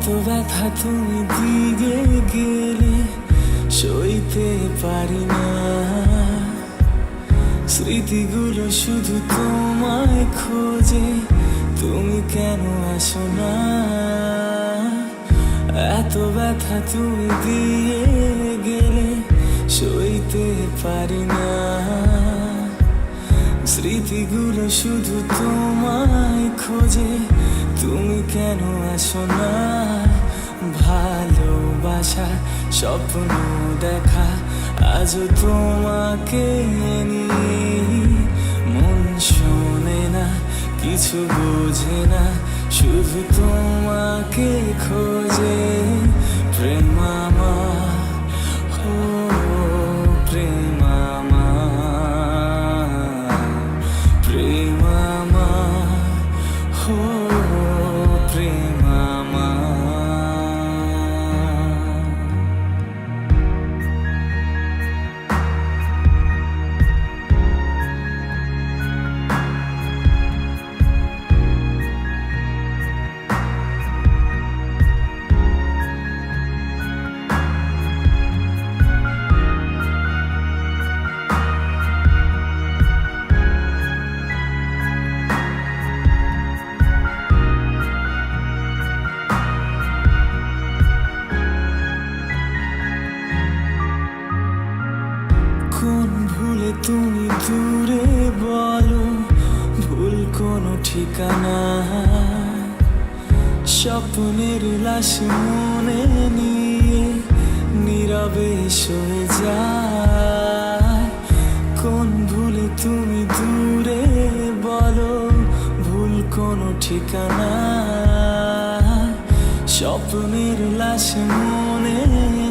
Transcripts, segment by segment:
এত ব্যথা তুমি দিয়ে গেলে সইতে পারি না। স্মৃতিগুলো শুধু তোমায় খোঁজে, তুমি কেন আসো না? এত ব্যথা তুমি দিয়ে গেলে সইতে পারি না। স্মৃতিগুলো শুধু তোমায় খোঁজে, তুমি কেন আসো না? ভালোবাসা স্বপ্ন দেখা আজও তোমাকে নিয়ে, মন শোনে না কিছু বোঝে না, শুধু তোমাকে খোঁজে। প্রেম আমার, ও প্রেম আমার, প্রেম আমার, ও প্রেম আমার। কোন ভুলে তুমি দূরে বলো, ভুল কোনো ঠিকানা। স্বপ্নের লাশ মনে নিয়ে নীরবে সয়ে যায়। কোন ভুলে তুমি দূরে বলো, ভুল কোনো ঠিকানা। স্বপ্নের লাশ মনে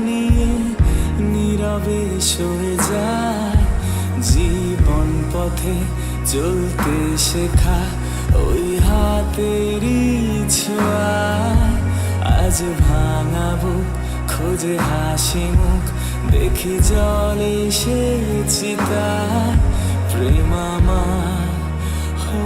নিয়ে নীরবে সয়ে যায়। জীবন পথে চলতে শেখা ওই হাতেরই ছোঁয়ায়, আজ ভাঙা বুক খোঁজে হাসি মুখ, দেখি জলে সে চিতায়। প্রেম আমার, ও